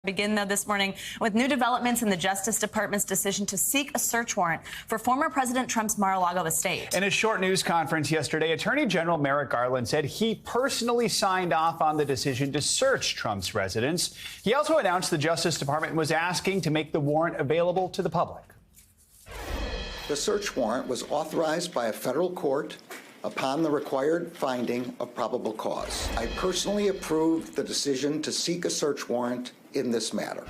Begin, though, this morning with new developments in the Justice Department's decision to seek a search warrant for former President Trump's Mar-a-Lago estate. In a short news conference yesterday, Attorney General Merrick Garland said he personally signed off on the decision to search Trump's residence. He also announced the Justice Department was asking to make the warrant available to the public. The search warrant was authorized by a federal court upon the required finding of probable cause. I personally approved the decision to seek a search warrant in this matter.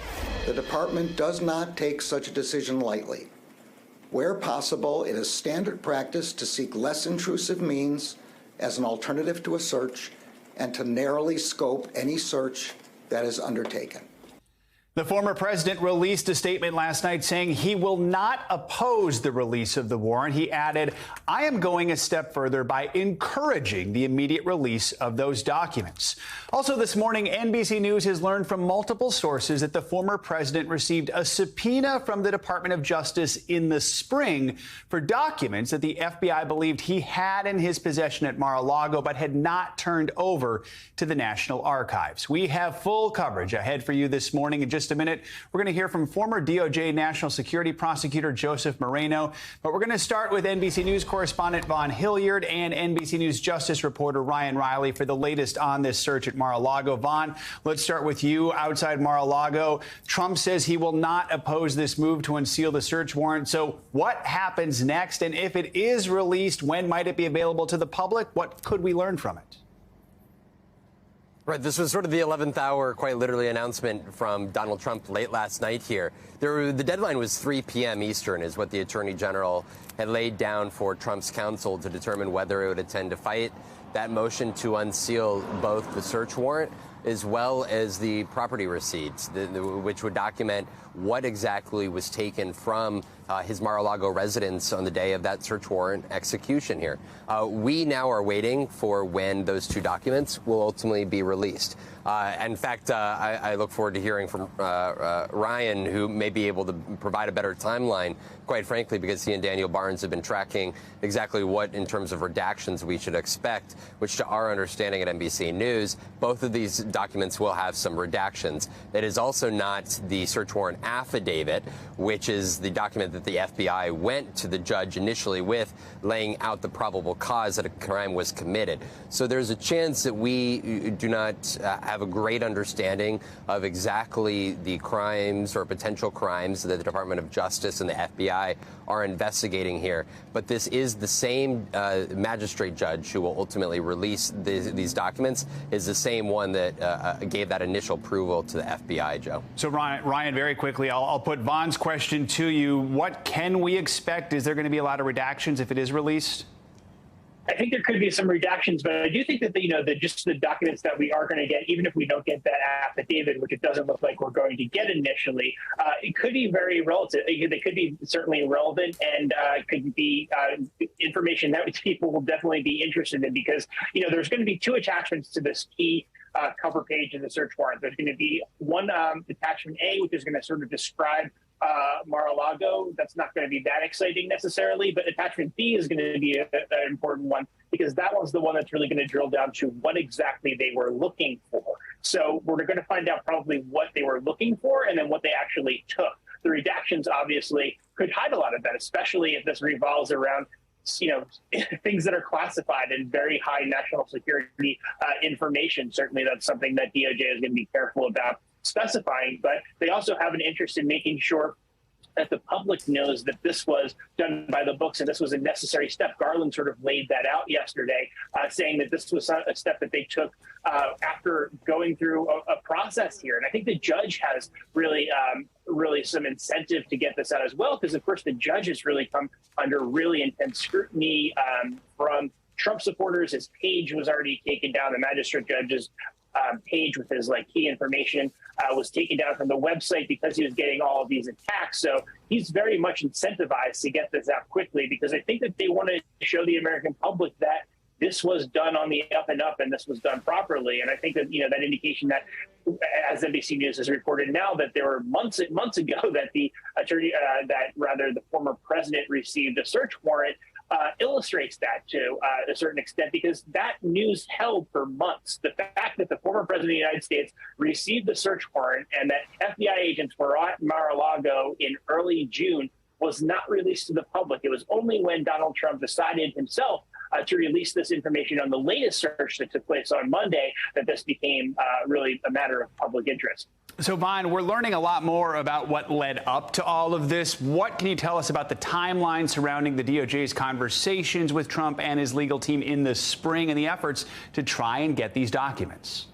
The department does not take such a decision lightly. Where possible, it is standard practice to seek less intrusive means as an alternative to a search and to narrowly scope any search that is undertaken. The former president released a statement last night saying he will not oppose the release of the warrant. He added, "I am going a step further by encouraging the immediate release of those documents." Also this morning, NBC News has learned from multiple sources that the former president received a subpoena from the Department of Justice in the spring for documents that the FBI believed he had in his possession at Mar-a-Lago but had not turned over to the National Archives. We have full coverage ahead for you this morning. In just a minute, we're going to hear from former DOJ National Security Prosecutor Joseph Moreno, but we're going to start with NBC News correspondent Vaughn Hilliard and NBC News Justice reporter Ryan Riley for the latest on this search at Mar-a-Lago. Vaughn, let's start with you outside Mar-a-Lago. Trump says he will not oppose this move to unseal the search warrant. So what happens next? And if it is released, when might it be available to the public? What could we learn from it? Right, this was sort of the 11th hour, quite literally, announcement from Donald Trump late last night here. The deadline was 3 p.m. Eastern, is what the Attorney General had laid down for Trump's counsel to determine whether it would intend to fight that motion to unseal both the search warrant as well as the property receipts, which would document what exactly was taken from his Mar-a-Lago residence on the day of that search warrant execution here. We now are waiting for when those two documents will ultimately be released. In fact, I look forward to hearing from Ryan, who may be able to provide a better timeline, quite frankly, because he and Daniel Barnes have been tracking exactly what, in terms of redactions, we should expect, which to our understanding at NBC News, both of these documents will have some redactions. It is also not the search warrant affidavit, which is the document that the FBI went to the judge initially with, laying out the probable cause that a crime was committed. So there's a chance that we do not have a great understanding of exactly the crimes or potential crimes that the Department of Justice and the FBI are investigating here. But this is the same magistrate judge who will ultimately release these documents, is the same one that gave that initial approval to the FBI, Joe. So, Ryan, very quickly, I'll put Vaughn's question to you. What can we expect? Is there going to be a lot of redactions if it is released? I think there could be some redactions, but I do think that just the documents that we are going to get, even if we don't get that affidavit, which it doesn't look like we're going to get initially, it could be very relative. They could be certainly relevant and could be information that people will definitely be interested in, because there's going to be two attachments to this key cover page in the search warrant. There's going to be one attachment A, which is going to sort of describe Mar-a-Lago. That's not going to be that exciting necessarily, but attachment B is going to be an important one, because that one's the one that's really going to drill down to what exactly they were looking for. So we're going to find out probably what they were looking for and then what they actually took. The redactions obviously could hide a lot of that, especially if this revolves around things that are classified and very high national security information. Certainly that's something that DOJ is going to be careful about specifying, but they also have an interest in making sure that the public knows that this was done by the books and this was a necessary step. Garland sort of laid that out yesterday, saying that this was a step that they took after going through a process here. And I think the judge has really some incentive to get this out as well, because, of course, the judge has really come under really intense scrutiny from Trump supporters. His page was already taken down. The magistrate judge's page with his key information was taken down from the website because he was getting all of these attacks. So he's very much incentivized to get this out quickly, because I think that they want to show the American public that this was done on the up and up and this was done properly. And I think that, that indication that, as NBC News has reported now, that there were months ago that the former president received a search warrant illustrates that to a certain extent, because that news held for months. The fact that the former president of the United States received the search warrant and that FBI agents were at Mar-a-Lago in early June was not released to the public. It was only when Donald Trump decided himself to release this information on the latest search that took place on Monday that this became really a matter of public interest. So, Vaughn, we're learning a lot more about what led up to all of this. What can you tell us about the timeline surrounding the DOJ's conversations with Trump and his legal team in the spring and the efforts to try and get these documents?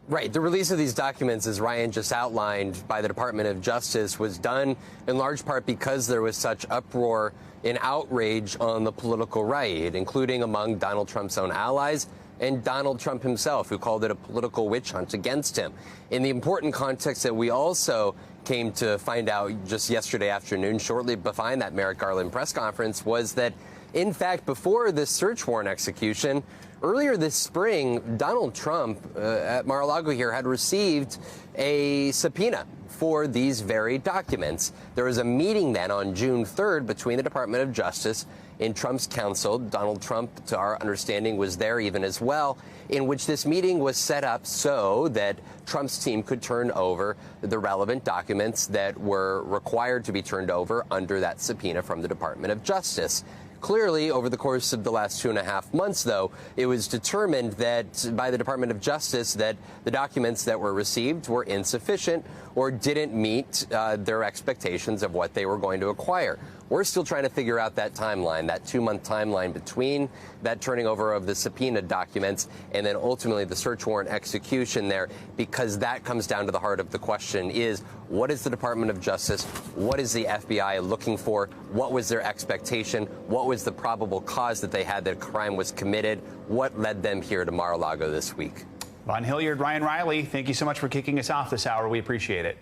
Right. The release of these documents, as Ryan just outlined, by the Department of Justice was done in large part because there was such uproar and outrage on the political right, including among Donald Trump's own allies and Donald Trump himself, who called it a political witch hunt against him. In the important context that we also came to find out just yesterday afternoon, shortly behind that Merrick Garland press conference, was that, in fact, before this search warrant execution, earlier this spring, Donald Trump at Mar-a-Lago here had received a subpoena for these very documents. There was a meeting then on June 3rd between the Department of Justice and Trump's counsel. Donald Trump, to our understanding, was there even as well, in which this meeting was set up so that Trump's team could turn over the relevant documents that were required to be turned over under that subpoena from the Department of Justice. Clearly, over the course of the last 2.5 months, though, it was determined that by the Department of Justice that the documents that were received were insufficient or didn't meet their expectations of what they were going to acquire. We're still trying to figure out that timeline, that 2-month timeline between that turning over of the subpoena documents and then ultimately the search warrant execution there, because that comes down to the heart of the question is, what is the Department of Justice? What is the FBI looking for? What was their expectation? What was the probable cause that they had that a crime was committed? What led them here to Mar-a-Lago this week? Vaughn Hilliard, Ryan Riley, thank you so much for kicking us off this hour. We appreciate it.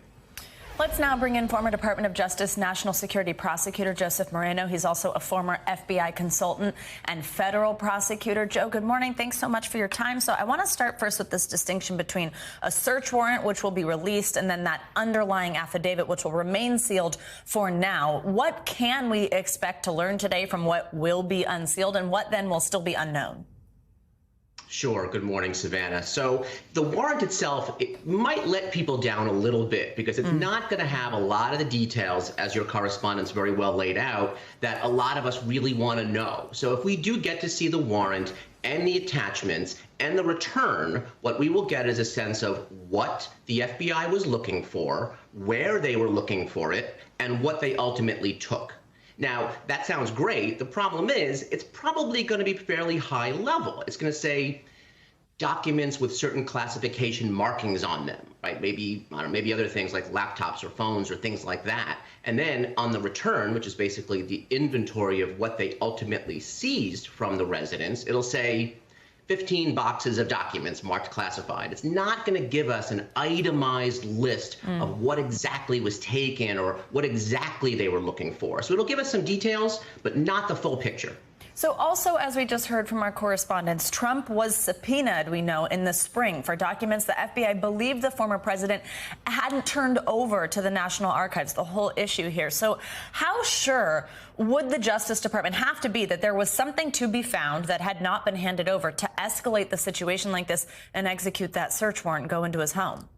Let's now bring in former Department of Justice National Security Prosecutor Joseph Moreno. He's also a former FBI consultant and federal prosecutor. Joe, good morning. Thanks so much for your time. So I want to start first with this distinction between a search warrant, which will be released, and then that underlying affidavit, which will remain sealed for now. What can we expect to learn today from what will be unsealed, and what then will still be unknown? Sure. Good morning, Savannah. So the warrant itself, it might let people down a little bit because it's not going to have a lot of the details, as your correspondence very well laid out, that a lot of us really want to know. So if we do get to see the warrant and the attachments and the return, what we will get is a sense of what the FBI was looking for, where they were looking for it, and what they ultimately took. Now, that sounds great. The problem is it's probably going to be fairly high level. It's going to say documents with certain classification markings on them, right? Maybe, I don't know, maybe other things like laptops or phones or things like that. And then on the return, which is basically the inventory of what they ultimately seized from the residence, it'll say 15 boxes of documents marked classified. It's not going to give us an itemized list of what exactly was taken or what exactly they were looking for. So it'll give us some details, but not the full picture. So also, as we just heard from our correspondents, Trump was subpoenaed, we know, in the spring for documents the FBI believed the former president hadn't turned over to the National Archives, the whole issue here. So how sure would the Justice Department have to be that there was something to be found that had not been handed over to escalate the situation like this and execute that search warrant and go into his home?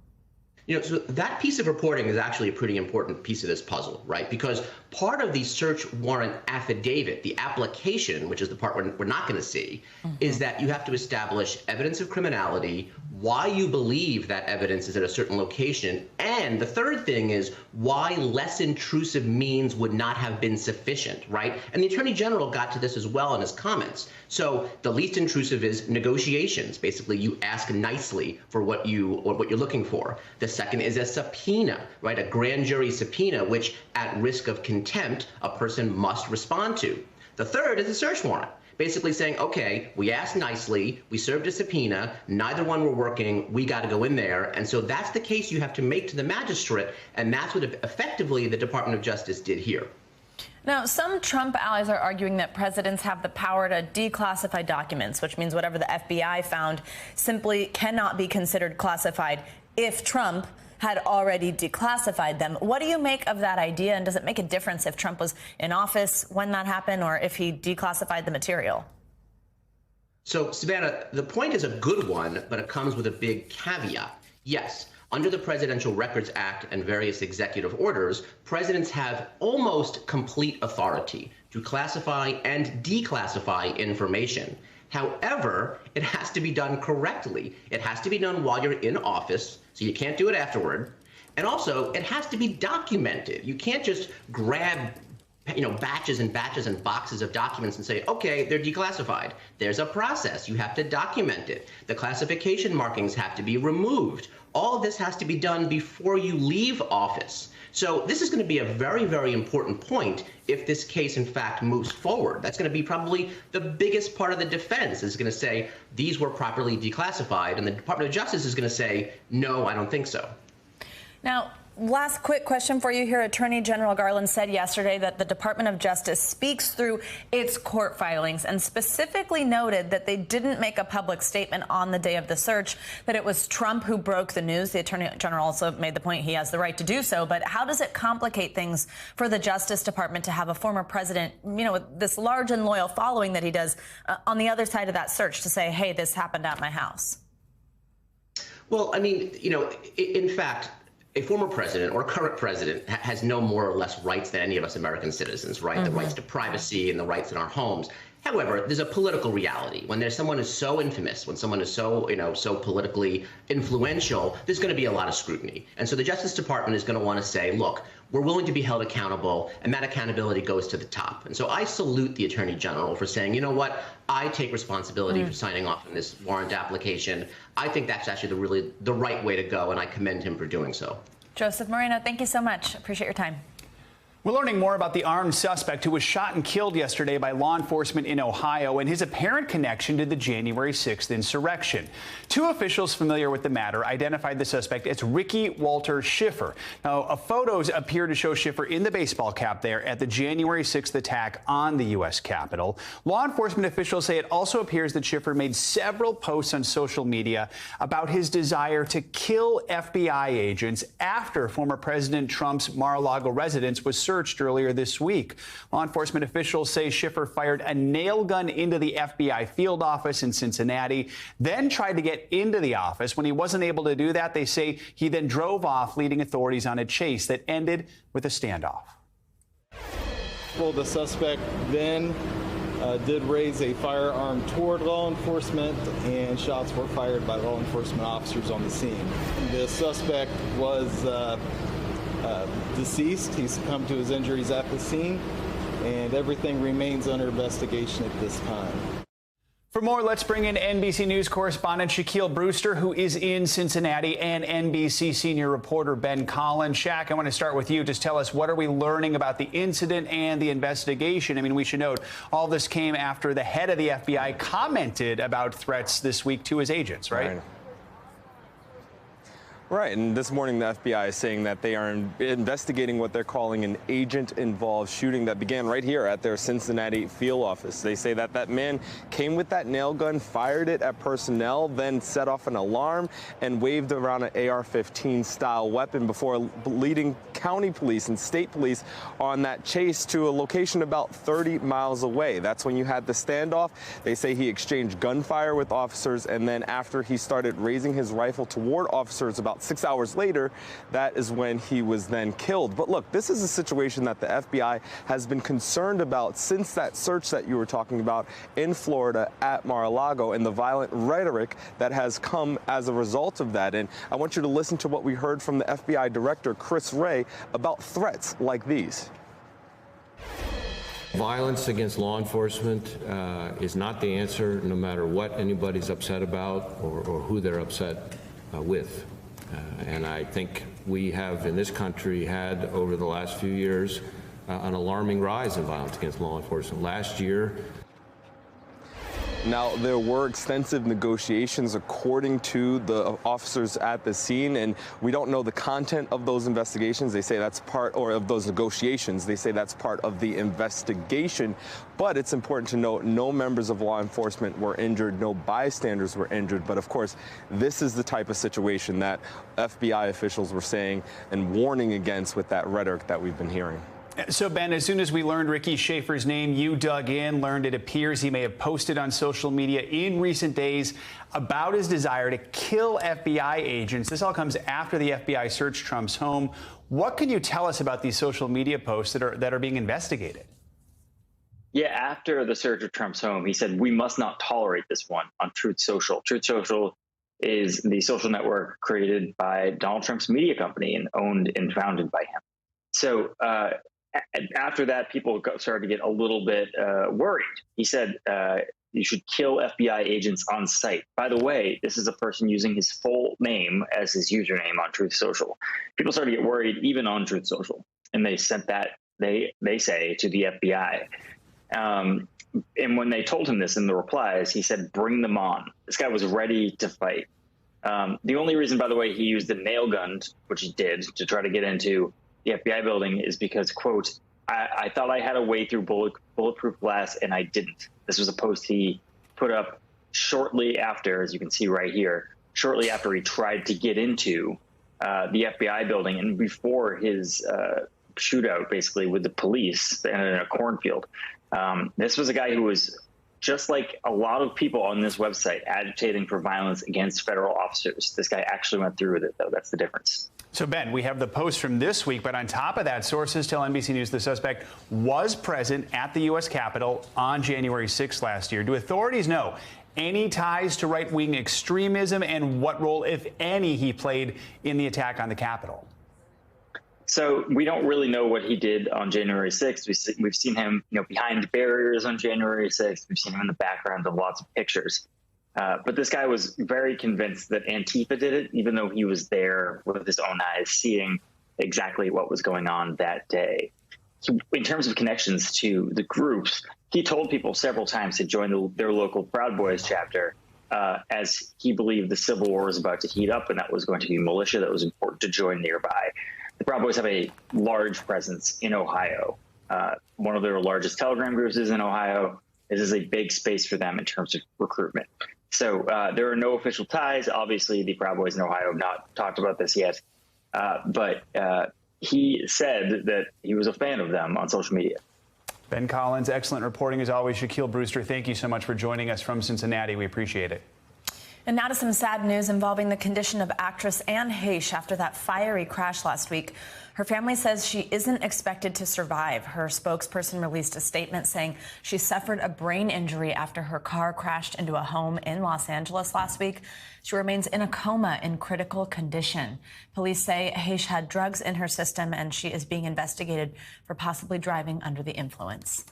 You know, so that piece of reporting is actually a pretty important piece of this puzzle, right? Because part of the search warrant affidavit, the application, which is the part we're not going to see, is that you have to establish evidence of criminality, why you believe that evidence is at a certain location, and the third thing is why less intrusive means would not have been sufficient, right? And the Attorney General got to this as well in his comments. So the least intrusive is negotiations. Basically, you ask nicely for what you're looking for. The second is a subpoena, right? A grand jury subpoena, which at risk of contempt, a person must respond to. The third is a search warrant, basically saying, okay, we asked nicely, we served a subpoena, neither one were working, we got to go in there. And so that's the case you have to make to the magistrate, and that's what effectively the Department of Justice did here. Now, some Trump allies are arguing that presidents have the power to declassify documents, which means whatever the FBI found simply cannot be considered classified if Trump had already declassified them. What do you make of that idea, and does it make a difference if Trump was in office when that happened or if he declassified the material? So, Savannah, the point is a good one, but it comes with a big caveat. Yes, under the Presidential Records Act and various executive orders, presidents have almost complete authority to classify and declassify information. However, it has to be done correctly. It has to be done while you're in office, so you can't do it afterward. And also, it has to be documented. You can't just grab batches and batches and boxes of documents and say, okay, they're declassified. There's a process. You have to document it. The classification markings have to be removed. All of this has to be done before you leave office. So this is going to be a very, very important point if this case, in fact, moves forward. That's going to be probably the biggest part of the defense, is going to say these were properly declassified. And the Department of Justice is going to say, no, I don't think so. Now, last quick question for you here. Attorney General Garland said yesterday that the Department of Justice speaks through its court filings and specifically noted that they didn't make a public statement on the day of the search, that it was Trump who broke the news. The Attorney General also made the point he has the right to do so. But how does it complicate things for the Justice Department to have a former president, with this large and loyal following that he does, on the other side of that search to say, hey, this happened at my house? Well, I mean, in fact, a former president or current president has no more or less rights than any of us American citizens, right? The rights to privacy and the rights in our homes. However, there's a political reality. When there's someone who's so infamous, when someone is so, so politically influential, there's going to be a lot of scrutiny. And so the Justice Department is going to want to say, look, we're willing to be held accountable, and that accountability goes to the top. And so I salute the Attorney General for saying, you know what, I take responsibility for signing off on this warrant application. I think that's actually the right way to go, and I commend him for doing so. Joseph Moreno, thank you so much. Appreciate your time. We're learning more about the armed suspect who was shot and killed yesterday by law enforcement in Ohio and his apparent connection to the January 6th insurrection. Two officials familiar with the matter identified the suspect as Ricky Walter Schiffer. Now, photos appear to show Schiffer in the baseball cap there at the January 6th attack on the U.S. Capitol. Law enforcement officials say it also appears that Schiffer made several posts on social media about his desire to kill FBI agents after former President Trump's Mar-a-Lago residence was searched earlier this week. Law enforcement officials say Schiffer fired a nail gun into the FBI field office in Cincinnati, then tried to get into the office. When he wasn't able to do that, they say he then drove off, leading authorities on a chase that ended with a standoff. Well, the suspect then did raise a firearm toward law enforcement, and shots were fired by law enforcement officers on the scene. The suspect was deceased. He succumbed to his injuries at the scene, and everything remains under investigation at this time. For more, let's bring in NBC News correspondent Shaquille Brewster, who is in Cincinnati, and NBC senior reporter Ben Collins. Shaq, I want to start with you. Just tell us, what are we learning about the incident and the investigation? I mean, we should note all this came after the head of the FBI commented about threats this week to his agents, right? Right, and this morning the FBI is saying that they are investigating what they're calling an agent-involved shooting that began right here at their Cincinnati field office. They say that that man came with that nail gun, fired it at personnel, then set off an alarm and waved around an AR-15 style weapon before leading county police and state police on that chase to a location about 30 miles away. That's when you had the standoff. They say he exchanged gunfire with officers, and then after he started raising his rifle toward officers about 6 hours later, that is when he was then killed. But look, this is a situation that the FBI has been concerned about since that search that you were talking about in Florida at Mar-a-Lago and the violent rhetoric that has come as a result of that. And I want you to listen to what we heard from the FBI director, Chris Wray, about threats like these. Violence against law enforcement is not the answer, no matter what anybody's upset about or who they're upset with. And I think we have in this country had over the last few years an alarming rise in violence against law enforcement. Last year, Now, there were extensive negotiations according to the officers at the scene, and we don't know the content of those investigations. They say that's part, or of those negotiations, they say that's part of the investigation. But it's important to note no members of law enforcement were injured, no bystanders were injured. But of course, this is the type of situation that FBI officials were saying and warning against with that rhetoric that we've been hearing. So, Ben, as soon as we learned Ricky Schaefer's name, you dug in, learned it appears he may have posted on social media in recent days about his desire to kill FBI agents. This all comes after the FBI searched Trump's home. What can you tell us about these social media posts that are being investigated? Yeah, after the search of Trump's home, he said, "We must not tolerate this one" on Truth Social. Truth Social is the social network created by Donald Trump's media company and owned and founded by him. So after that, people started to get a little bit worried. He said, you should kill FBI agents on sight. By the way, this is a person using his full name as his username on Truth Social. People started to get worried even on Truth Social, and they sent that, they say, to the FBI. And when they told him this in the replies, he said, "Bring them on." This guy was ready to fight. The only reason, by the way, he used a nail gun, which he did, to try to get into the FBI building is because, quote, I thought I had a way through bulletproof glass, and I didn't. This was a post he put up shortly after, as you can see right here, shortly after he tried to get into the FBI building and before his shootout, basically, with the police in a cornfield. This was a guy who was, just like a lot of people on this website, agitating for violence against federal officers. This guy actually went through with it, though. That's the difference. So, Ben, we have the post from this week, but on top of that, sources tell NBC News the suspect was present at the U.S. Capitol on January 6th last year. Do authorities know any ties to right-wing extremism and what role, if any, he played in the attack on the Capitol? So we don't really know what he did on January 6th. We've seen him, behind barriers on January 6th. We've seen him in the background of lots of pictures. But this guy was very convinced that Antifa did it, even though he was there with his own eyes, seeing exactly what was going on that day. So in terms of connections to the groups, he told people several times to join their local Proud Boys chapter, as he believed the Civil War was about to heat up and that was going to be militia that was important to join nearby. The Proud Boys have a large presence in Ohio. One of their largest Telegram groups is in Ohio. This is a big space for them in terms of recruitment. So there are no official ties. Obviously, the Proud Boys in Ohio have not talked about this yet. But he said that he was a fan of them on social media. Ben Collins, excellent reporting as always. Shaquille Brewster, thank you so much for joining us from Cincinnati. We appreciate it. And now to some sad news involving the condition of actress Anne Heche after that fiery crash last week. Her family says she isn't expected to survive. Her spokesperson released a statement saying she suffered a brain injury after her car crashed into a home in Los Angeles last week. She remains in a coma in critical condition. Police say Heche had drugs in her system and she is being investigated for possibly driving under the influence.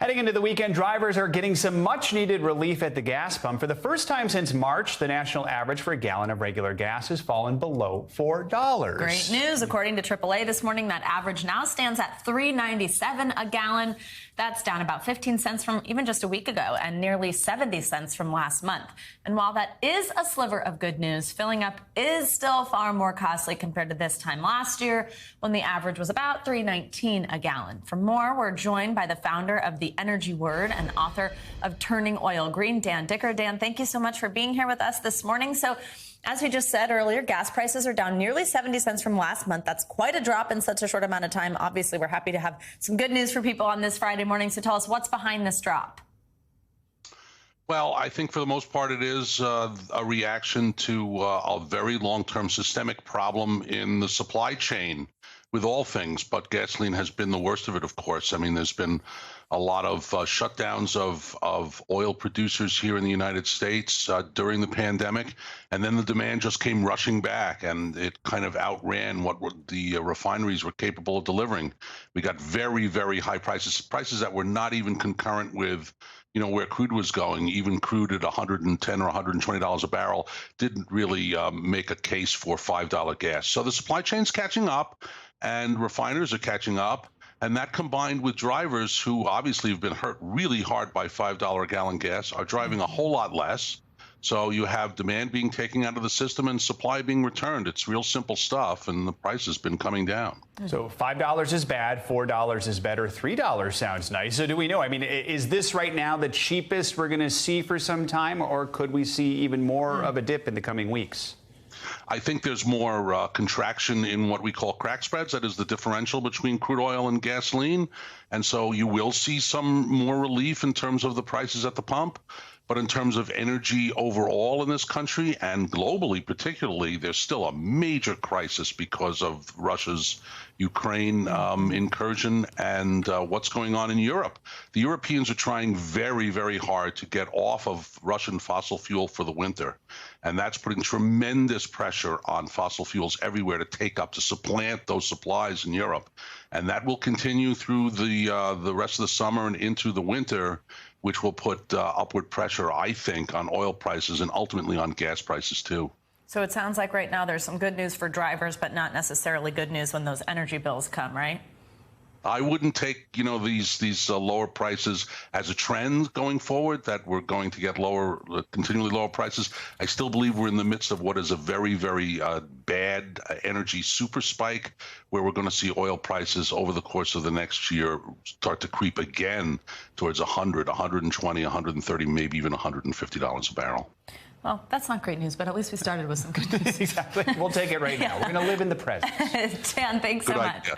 Heading into the weekend, drivers are getting some much-needed relief at the gas pump. For the first time since March, the national average for a gallon of regular gas has fallen below $4. Great news. According to AAA this morning, that average now stands at $3.97 a gallon. That's down about 15 cents from even just a week ago and nearly 70 cents from last month. And while that is a sliver of good news, filling up is still far more costly compared to this time last year when the average was about $3.19 a gallon. For more, we're joined by the founder of the Energy Word and author of Turning Oil Green, Dan Dicker. Dan, thank you so much for being here with us this morning. So, as we just said earlier, gas prices are down nearly 70 cents from last month. That's quite a drop in such a short amount of time. Obviously, we're happy to have some good news for people on this Friday morning. So tell us what's behind this drop. Well, I think for the most part it is a reaction to a very long-term systemic problem in the supply chain with all things, but gasoline has been the worst of it, of course. I mean, there's been a lot of shutdowns of oil producers here in the United States during the pandemic, and then the demand just came rushing back, and it kind of outran what the refineries were capable of delivering. We got very, very high prices that were not even concurrent with where crude was going. Even crude at $110 or $120 a barrel didn't really make a case for $5 gas. So the supply chain's catching up, and refiners are catching up. And that combined with drivers who obviously have been hurt really hard by $5 a gallon gas are driving a whole lot less. So you have demand being taken out of the system and supply being returned. It's real simple stuff, and the price has been coming down. So $5 is bad, $4 is better, $3 sounds nice. So do we know? I mean, is this right now the cheapest we're going to see for some time, or could we see even more of a dip in the coming weeks? I think there's more contraction in what we call crack spreads. That is the differential between crude oil and gasoline. And so you will see some more relief in terms of the prices at the pump. But in terms of energy overall in this country and globally particularly, there's still a major crisis because of Russia's Ukraine incursion and what's going on in Europe. The Europeans are trying very, very hard to get off of Russian fossil fuel for the winter. And that's putting tremendous pressure on fossil fuels everywhere to supplant those supplies in Europe. And that will continue through the rest of the summer and into the winter, which will put upward pressure, I think, on oil prices and ultimately on gas prices, too. So it sounds like right now there's some good news for drivers, but not necessarily good news when those energy bills come, right? I wouldn't take, these lower prices as a trend going forward, that we're going to get continually lower prices. I still believe we're in the midst of what is a very, very bad energy super spike, where we're going to see oil prices over the course of the next year start to creep again towards $100, $120, $130, maybe even $150 a barrel. Well, that's not great news, but at least we started with some good news. Exactly. We'll take it right now. We're going to live in the present. Dan, thanks so much.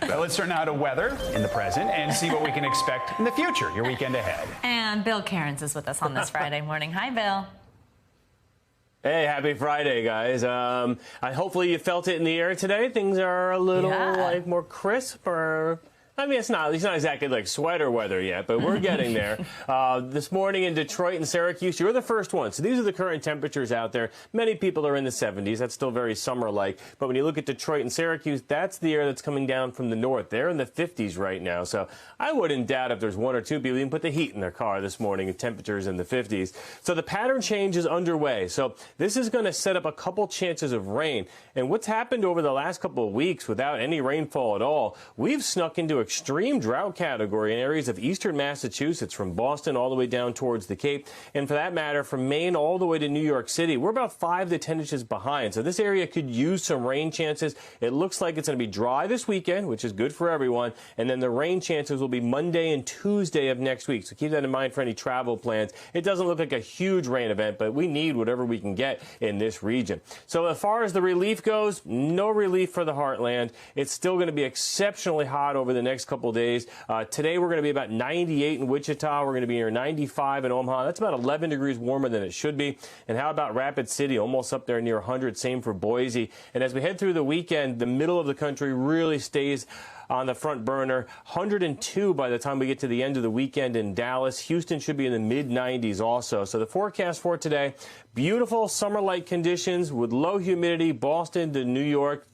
Well, let's turn now to weather in the present and see what we can expect in the future, your weekend ahead. And Bill Cairns is with us on this Friday morning. Hi, Bill. Hey, happy Friday, guys. Hopefully you felt it in the air today. Things are a little more crisp, or I mean, it's not exactly like sweater weather yet, but we're getting there. This morning in Detroit and Syracuse, you're the first one. So these are the current temperatures out there. Many people are in the 70s. That's still very summer-like. But when you look at Detroit and Syracuse, that's the air that's coming down from the north. They're in the 50s right now. So I wouldn't doubt if there's one or two people even put the heat in their car this morning at temperatures in the 50s. So the pattern change is underway. So this is going to set up a couple chances of rain. And what's happened over the last couple of weeks without any rainfall at all, we've snuck into extreme drought category in areas of eastern Massachusetts, from Boston all the way down towards the Cape, and for that matter from Maine all the way to New York City. We're about 5 to 10 inches behind, so this area could use some rain chances. It looks like it's going to be dry this weekend, which is good for everyone, and then the rain chances will be Monday and Tuesday of next week, so keep that in mind for any travel plans. It doesn't look like a huge rain event, but we need whatever we can get in this region. So as far as the relief goes, no relief for the heartland. It's still going to be exceptionally hot over the next couple of days. Today we're going to be about 98 in Wichita. We're going to be near 95 in Omaha. That's about 11 degrees warmer than it should be. And how about Rapid City? Almost up there near 100. Same for Boise. And as we head through the weekend, the middle of the country really stays on the front burner. 102 by the time we get to the end of the weekend in Dallas. Houston should be in the mid-90s also. So the forecast for today, beautiful summer-like conditions with low humidity. Boston to New York,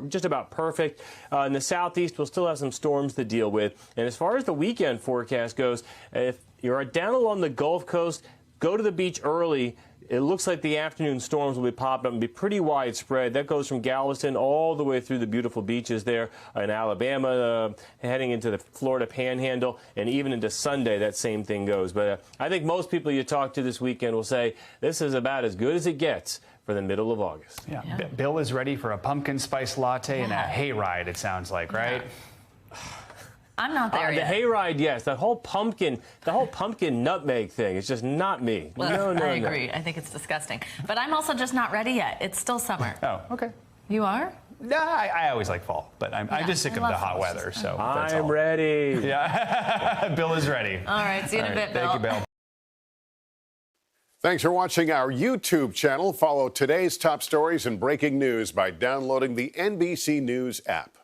just about perfect. In the southeast, we'll still have some storms to deal with. And as far as the weekend forecast goes, if you're down along the Gulf Coast, go to the beach early. It looks like the afternoon storms will be popping up and be pretty widespread. That goes from Galveston all the way through the beautiful beaches there in Alabama, heading into the Florida Panhandle, and even into Sunday, that same thing goes. But I think most people you talk to this weekend will say this is about as good as it gets for the middle of August. Yeah. Bill is ready for a pumpkin spice latte and a hayride, it sounds like, right? I'm not there yet. The hayride, yes. The whole pumpkin nutmeg thing. It's just not me. Well, I agree. I think it's disgusting. But I'm also just not ready yet. It's still summer. Oh, okay. You are? No, I always like fall, but I'm just sick of the hot weather. So I'm ready. Yeah, Bill is ready. All right, see you in a bit, Bill. Thank you, Bill. Thanks for watching our YouTube channel. Follow today's top stories and breaking news by downloading the NBC News app.